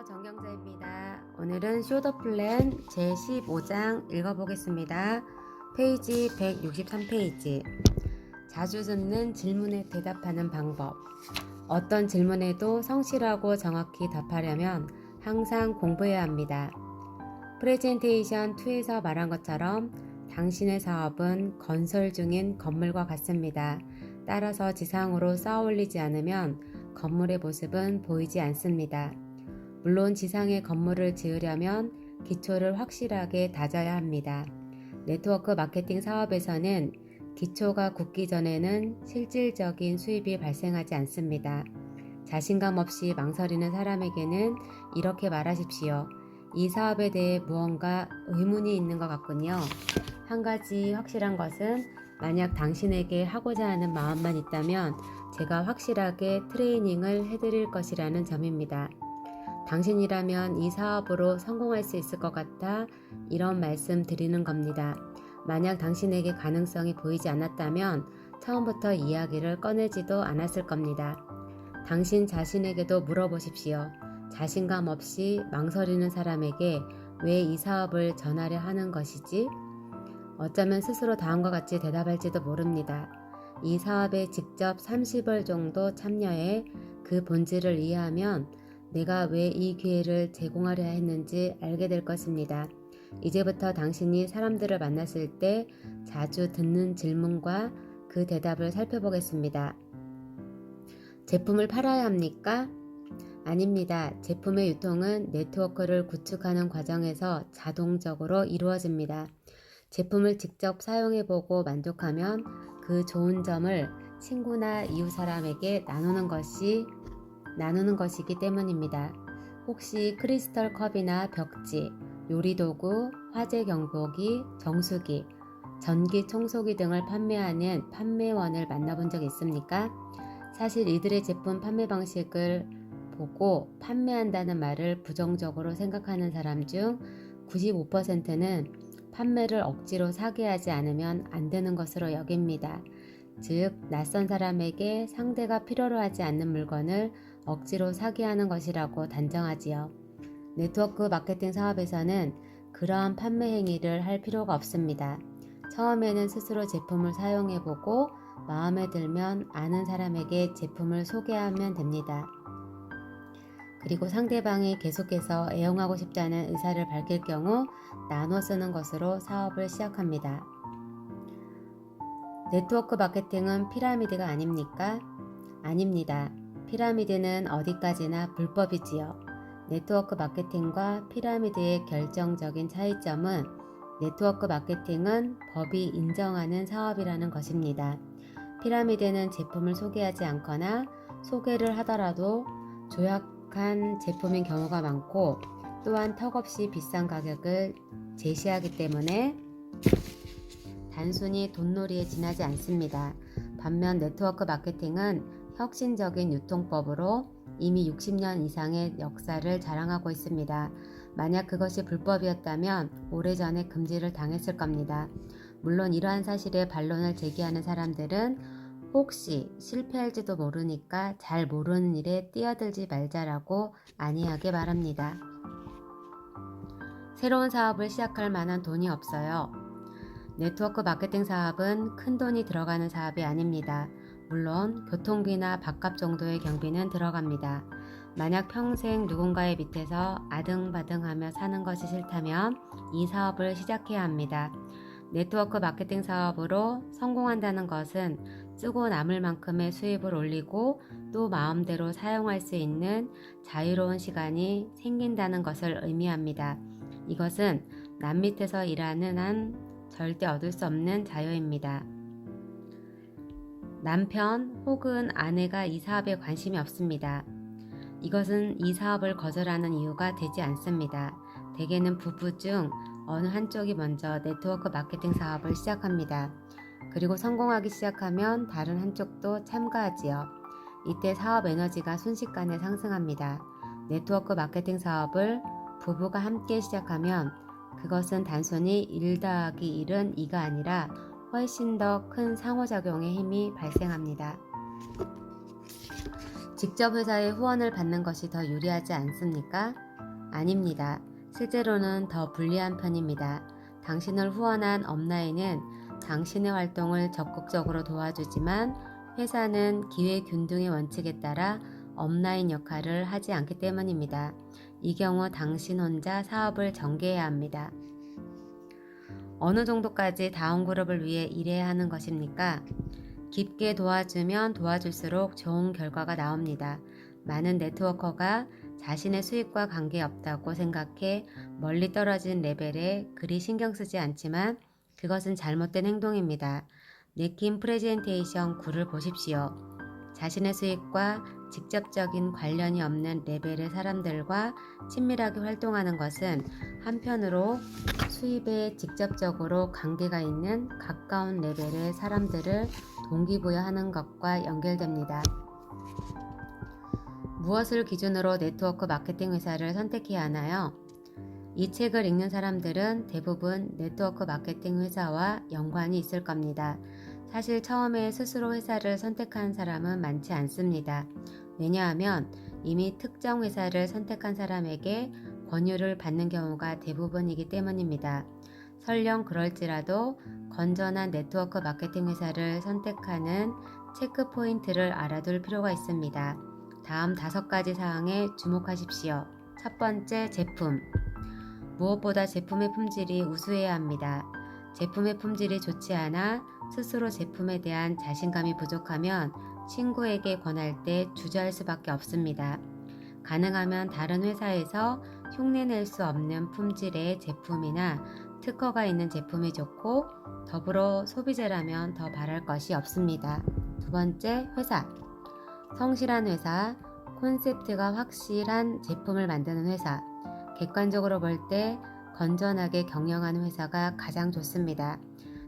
정경자입니다. 오늘은 쇼더플랜 제15장 읽어보겠습니다. 페이지 163페이지. 자주 듣는 질문에 대답하는 방법. 어떤 질문에도 성실하고 정확히 답하려면 항상 공부해야 합니다. 프레젠테이션 2에서 말한 것처럼 당신의 사업은 건설 중인 건물과 같습니다. 따라서 지상으로 쌓아올리지 않으면 건물의 모습은 보이지 않습니다. 물론 지상에 건물을 지으려면 기초를 확실하게 다져야 합니다. 네트워크 마케팅 사업에서는 기초가 굳기 전에는 실질적인 수입이 발생하지 않습니다. 자신감 없이 망설이는 사람에게는 이렇게 말하십시오. 이 사업에 대해 무언가 의문이 있는 것 같군요. 한 가지 확실한 것은 만약 당신에게 하고자 하는 마음만 있다면 제가 확실하게 트레이닝을 해드릴 것이라는 점입니다. 당신이라면 이 사업으로 성공할 수 있을 것 같아 이런 말씀 드리는 겁니다. 만약 당신에게 가능성이 보이지 않았다면 처음부터 이야기를 꺼내지도 않았을 겁니다. 당신 자신에게도 물어보십시오. 자신감 없이 망설이는 사람에게 왜 이 사업을 전하려 하는 것이지? 어쩌면 스스로 다음과 같이 대답할지도 모릅니다. 이 사업에 직접 30월 정도 참여해 그 본질을 이해하면 내가 왜 이 기회를 제공하려 했는지 알게 될 것입니다. 이제부터 당신이 사람들을 만났을 때 자주 듣는 질문과 그 대답을 살펴보겠습니다. 제품을 팔아야 합니까? 아닙니다. 제품의 유통은 네트워크를 구축하는 과정에서 자동적으로 이루어집니다. 제품을 직접 사용해보고 만족하면 그 좋은 점을 친구나 이웃 사람에게 나누는 것이기 때문입니다. 혹시 크리스털 컵이나 벽지, 요리도구, 화재 경보기, 정수기, 전기 청소기 등을 판매하는 판매원을 만나본 적 있습니까? 사실 이들의 제품 판매 방식을 보고 판매한다는 말을 부정적으로 생각하는 사람 중 95%는 판매를 억지로 사게 하지 않으면 안 되는 것으로 여깁니다. 즉, 낯선 사람에게 상대가 필요로 하지 않는 물건을 억지로 사게 하는 것이라고 단정하지요. 네트워크 마케팅 사업에서는 그러한 판매 행위를 할 필요가 없습니다. 처음에는 스스로 제품을 사용해보고 마음에 들면 아는 사람에게 제품을 소개하면 됩니다. 그리고 상대방이 계속해서 애용하고 싶다는 의사를 밝힐 경우 나눠 쓰는 것으로 사업을 시작합니다. 네트워크 마케팅은 피라미드가 아닙니까? 아닙니다. 피라미드는 어디까지나 불법이지요. 네트워크 마케팅과 피라미드의 결정적인 차이점은 네트워크 마케팅은 법이 인정하는 사업이라는 것입니다. 피라미드는 제품을 소개하지 않거나 소개를 하더라도 조약한 제품인 경우가 많고 또한 턱없이 비싼 가격을 제시하기 때문에 단순히 돈놀이에 지나지 않습니다. 반면 네트워크 마케팅은 혁신적인 유통법으로 이미 60년 이상의 역사를 자랑하고 있습니다. 만약 그것이 불법이었다면 오래전에 금지를 당했을 겁니다. 물론 이러한 사실에 반론을 제기하는 사람들은 혹시 실패할지도 모르니까 잘 모르는 일에 뛰어들지 말자라고 안이하게 말합니다. 새로운 사업을 시작할 만한 돈이 없어요. 네트워크 마케팅 사업은 큰 돈이 들어가는 사업이 아닙니다. 물론 교통비나 밥값 정도의 경비는 들어갑니다. 만약 평생 누군가의 밑에서 아등바등하며 사는 것이 싫다면 이 사업을 시작해야 합니다. 네트워크 마케팅 사업으로 성공한다는 것은 쓰고 남을 만큼의 수입을 올리고 또 마음대로 사용할 수 있는 자유로운 시간이 생긴다는 것을 의미합니다. 이것은 남 밑에서 일하는 한 절대 얻을 수 없는 자유입니다. 남편 혹은 아내가 이 사업에 관심이 없습니다. 이것은 이 사업을 거절하는 이유가 되지 않습니다. 대개는 부부 중 어느 한쪽이 먼저 네트워크 마케팅 사업을 시작합니다. 그리고 성공하기 시작하면 다른 한쪽도 참가하지요. 이때 사업 에너지가 순식간에 상승합니다. 네트워크 마케팅 사업을 부부가 함께 시작하면 그것은 단순히 1 더하기 1은 2가 아니라 훨씬 더 큰 상호작용의 힘이 발생합니다. 직접 회사의 후원을 받는 것이 더 유리하지 않습니까? 아닙니다. 실제로는 더 불리한 편입니다. 당신을 후원한 업라인은 당신의 활동을 적극적으로 도와주지만 회사는 기회균등의 원칙에 따라 업라인 역할을 하지 않기 때문입니다. 이 경우 당신 혼자 사업을 전개해야 합니다. 어느 정도까지 다운그룹을 위해 일해야 하는 것입니까? 깊게 도와주면 도와줄수록 좋은 결과가 나옵니다. 많은 네트워커가 자신의 수익과 관계없다고 생각해 멀리 떨어진 레벨에 그리 신경 쓰지 않지만 그것은 잘못된 행동입니다. 네킨 프레젠테이션 9를 보십시오. 자신의 수익과 직접적인 관련이 없는 레벨의 사람들과 친밀하게 활동하는 것은 한편으로 수입에 직접적으로 관계가 있는 가까운 레벨의 사람들을 동기부여하는 것과 연결됩니다. 무엇을 기준으로 네트워크 마케팅 회사를 선택해야 하나요? 이 책을 읽는 사람들은 대부분 네트워크 마케팅 회사와 연관이 있을 겁니다. 사실 처음에 스스로 회사를 선택한 사람은 많지 않습니다. 왜냐하면 이미 특정 회사를 선택한 사람에게 권유를 받는 경우가 대부분이기 때문입니다. 설령 그럴지라도 건전한 네트워크 마케팅 회사를 선택하는 체크 포인트를 알아둘 필요가 있습니다. 다음 5가지 사항에 주목하십시오. 첫 번째, 제품. 무엇보다 제품의 품질이 우수해야 합니다. 제품의 품질이 좋지 않아 스스로 제품에 대한 자신감이 부족하면 친구에게 권할 때 주저할 수밖에 없습니다. 가능하면 다른 회사에서 흉내낼 수 없는 품질의 제품이나 특허가 있는 제품이 좋고 더불어 소비자라면 더 바랄 것이 없습니다. 두 번째, 회사. 성실한 회사, 콘셉트가 확실한 제품을 만드는 회사. 객관적으로 볼 때 건전하게 경영하는 회사가 가장 좋습니다.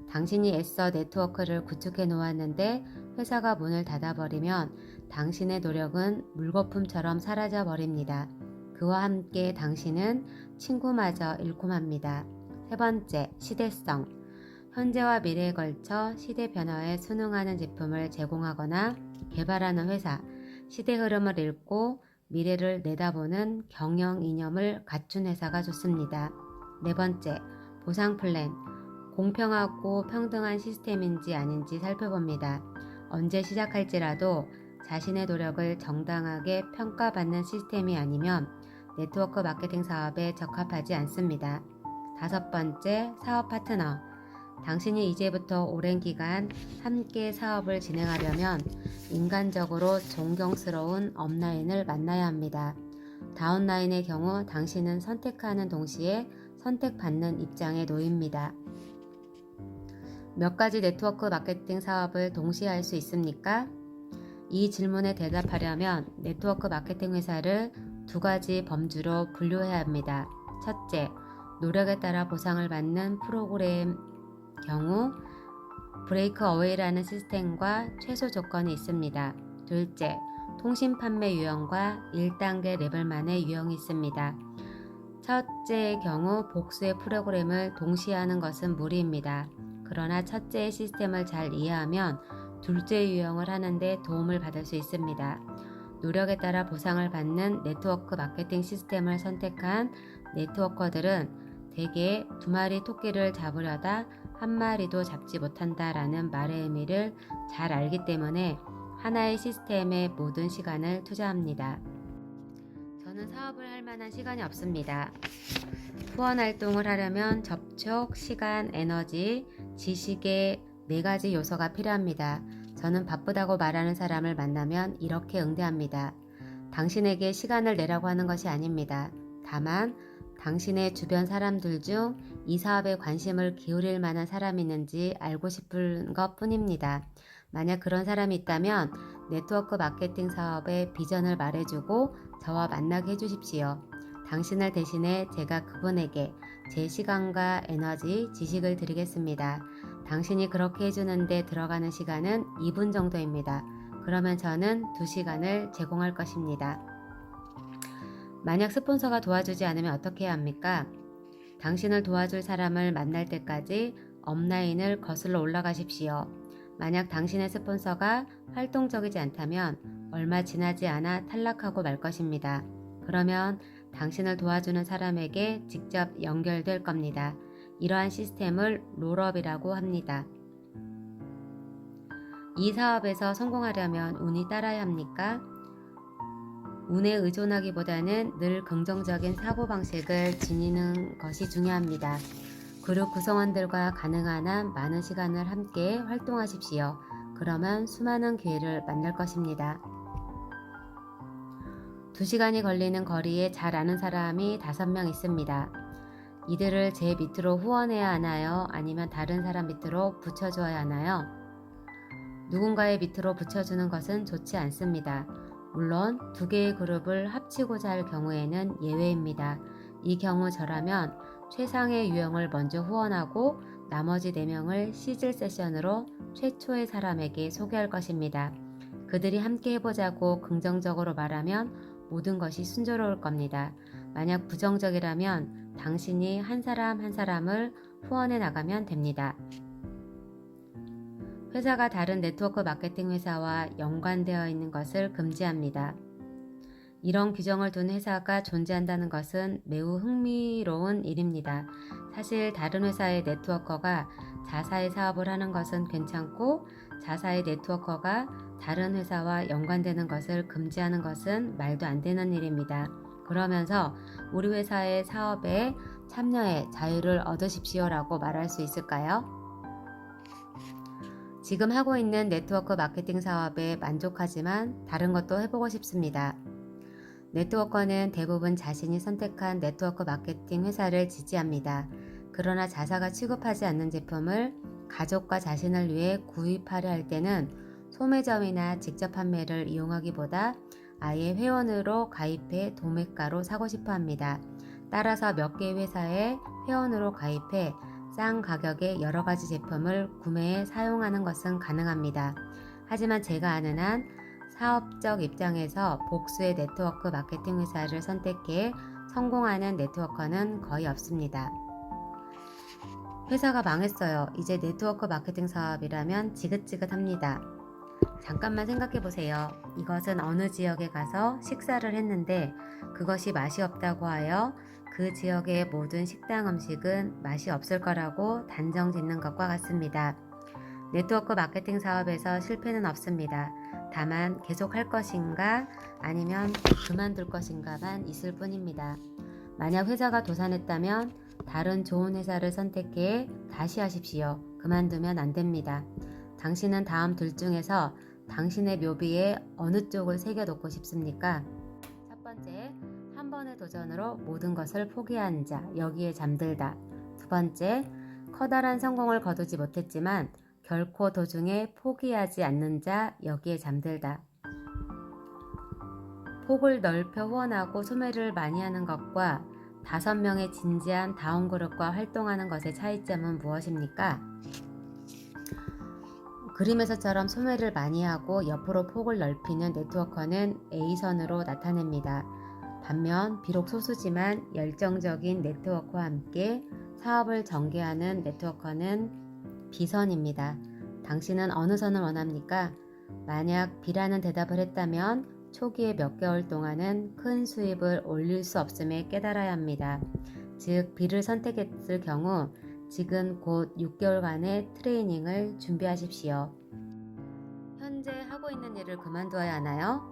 당신이 애써 네트워크를 구축해 놓았는데 회사가 문을 닫아버리면 당신의 노력은 물거품처럼 사라져 버립니다. 그와 함께 당신은 친구마저 잃고 맙니다. 세 번째, 시대성. 현재와 미래에 걸쳐 시대 변화에 순응하는 제품을 제공하거나 개발하는 회사. 시대 흐름을 읽고 미래를 내다보는 경영 이념을 갖춘 회사가 좋습니다. 네 번째, 보상 플랜. 공평하고 평등한 시스템인지 아닌지 살펴봅니다. 언제 시작할지라도 자신의 노력을 정당하게 평가받는 시스템이 아니면 네트워크 마케팅 사업에 적합하지 않습니다. 다섯 번째, 사업 파트너. 당신이 이제부터 오랜 기간 함께 사업을 진행하려면 인간적으로 존경스러운 업라인을 만나야 합니다. 다운라인의 경우 당신은 선택하는 동시에 선택받는 입장에 놓입니다. 몇 가지 네트워크 마케팅 사업을 동시에 할 수 있습니까? 이 질문에 대답하려면 네트워크 마케팅 회사를 2가지 범주로 분류해야 합니다. 첫째, 노력에 따라 보상을 받는 프로그램 경우 브레이크 어웨이라는 시스템과 최소 조건이 있습니다. 둘째, 통신 판매 유형과 1단계 레벨만의 유형이 있습니다. 첫째의 경우 복수의 프로그램을 동시에 하는 것은 무리입니다. 그러나 첫째의 시스템을 잘 이해하면 둘째 유형을 하는데 도움을 받을 수 있습니다. 노력에 따라 보상을 받는 네트워크 마케팅 시스템을 선택한 네트워커들은 대개 2마리 토끼를 잡으려다 1마리도 잡지 못한다라는 말의 의미를 잘 알기 때문에 하나의 시스템에 모든 시간을 투자합니다. 저는 사업을 할 만한 시간이 없습니다. 후원 활동을 하려면 접촉, 시간, 에너지, 지식의 4가지 요소가 필요합니다. 저는 바쁘다고 말하는 사람을 만나면 이렇게 응대합니다. 당신에게 시간을 내라고 하는 것이 아닙니다. 다만 당신의 주변 사람들 중 이 사업에 관심을 기울일 만한 사람이 있는지 알고 싶은 것 뿐입니다. 만약 그런 사람이 있다면 네트워크 마케팅 사업의 비전을 말해주고 저와 만나게 해주십시오. 당신을 대신해 제가 그분에게 제 시간과 에너지, 지식을 드리겠습니다. 당신이 그렇게 해주는데 들어가는 시간은 2분 정도입니다. 그러면 저는 2시간을 제공할 것입니다. 만약 스폰서가 도와주지 않으면 어떻게 해야 합니까? 당신을 도와줄 사람을 만날 때까지 업라인을 거슬러 올라가십시오. 만약 당신의 스폰서가 활동적이지 않다면 얼마 지나지 않아 탈락하고 말 것입니다. 그러면 당신을 도와주는 사람에게 직접 연결될 겁니다. 이러한 시스템을 롤업이라고 합니다. 이 사업에서 성공하려면 운이 따라야 합니까? 운에 의존하기보다는 늘 긍정적인 사고방식을 지니는 것이 중요합니다. 그룹 구성원들과 가능한 한 많은 시간을 함께 활동하십시오. 그러면 수많은 기회를 만날 것입니다. 2시간이 걸리는 거리에 잘 아는 사람이 5명 있습니다. 이들을 제 밑으로 후원해야 하나요? 아니면 다른 사람 밑으로 붙여줘야 하나요? 누군가의 밑으로 붙여주는 것은 좋지 않습니다. 물론 2개의 그룹을 합치고자 할 경우에는 예외입니다. 이 경우 저라면 최상의 유형을 먼저 후원하고 나머지 4명을 시즐 세션으로 최초의 사람에게 소개할 것입니다. 그들이 함께 해보자고 긍정적으로 말하면 모든 것이 순조로울 겁니다. 만약 부정적이라면 당신이 한 사람 한 사람을 후원해 나가면 됩니다. 회사가 다른 네트워크 마케팅 회사와 연관되어 있는 것을 금지합니다. 이런 규정을 둔 회사가 존재한다는 것은 매우 흥미로운 일입니다. 사실 다른 회사의 네트워커가 자사의 사업을 하는 것은 괜찮고 자사의 네트워커가 다른 회사와 연관되는 것을 금지하는 것은 말도 안 되는 일입니다. 그러면서 우리 회사의 사업에 참여해 자유를 얻으십시오라고 말할 수 있을까요? 지금 하고 있는 네트워크 마케팅 사업에 만족하지만 다른 것도 해보고 싶습니다. 네트워커는 대부분 자신이 선택한 네트워크 마케팅 회사를 지지합니다. 그러나 자사가 취급하지 않는 제품을 가족과 자신을 위해 구입하려 할 때는 소매점이나 직접 판매를 이용하기보다 아예 회원으로 가입해 도매가로 사고 싶어 합니다. 따라서 몇 개의 회사에 회원으로 가입해 싼 가격에 여러 가지 제품을 구매해 사용하는 것은 가능합니다. 하지만 제가 아는 한 사업적 입장에서 복수의 네트워크 마케팅 회사를 선택해 성공하는 네트워커는 거의 없습니다. 회사가 망했어요. 이제 네트워크 마케팅 사업이라면 지긋지긋합니다. 잠깐만 생각해 보세요. 이것은 어느 지역에 가서 식사를 했는데 그것이 맛이 없다고 하여 그 지역의 모든 식당 음식은 맛이 없을 거라고 단정 짓는 것과 같습니다. 네트워크 마케팅 사업에서 실패는 없습니다. 다만 계속 할 것인가 아니면 그만둘 것인가만 있을 뿐입니다. 만약 회사가 도산했다면 다른 좋은 회사를 선택해 다시 하십시오. 그만두면 안 됩니다. 당신은 다음 둘 중에서 당신의 묘비에 어느 쪽을 새겨놓고 싶습니까? 첫 번째, 한 번의 도전으로 모든 것을 포기한 자, 여기에 잠들다. 두 번째, 커다란 성공을 거두지 못했지만 결코 도중에 포기하지 않는 자, 여기에 잠들다. 폭을 넓혀 후원하고 소매를 많이 하는 것과 5명의 진지한 다운그룹과 활동하는 것의 차이점은 무엇입니까? 그림에서처럼 소매를 많이 하고 옆으로 폭을 넓히는 네트워커는 A선으로 나타냅니다. 반면 비록 소수지만 열정적인 네트워커와 함께 사업을 전개하는 네트워커는 B선입니다. 당신은 어느 선을 원합니까? 만약 B라는 대답을 했다면 초기의 몇 개월 동안은 큰 수입을 올릴 수 없음에 깨달아야 합니다. 즉 B를 선택했을 경우 지금 곧 6개월간의 트레이닝을 준비하십시오. 현재 하고 있는 일을 그만두어야 하나요?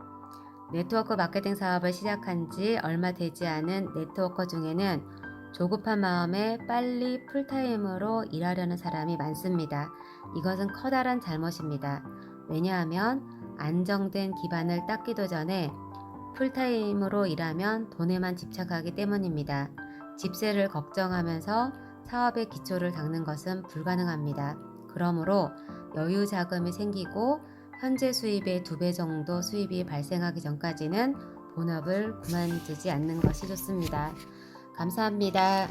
네트워크 마케팅 사업을 시작한 지 얼마 되지 않은 네트워커 중에는 조급한 마음에 빨리 풀타임으로 일하려는 사람이 많습니다. 이것은 커다란 잘못입니다. 왜냐하면 안정된 기반을 닦기도 전에 풀타임으로 일하면 돈에만 집착하기 때문입니다. 집세를 걱정하면서 사업의 기초를 닦는 것은 불가능합니다. 그러므로 여유 자금이 생기고 현재 수입의 2배 정도 수입이 발생하기 전까지는 본업을 그만두지 않는 것이 좋습니다. 감사합니다.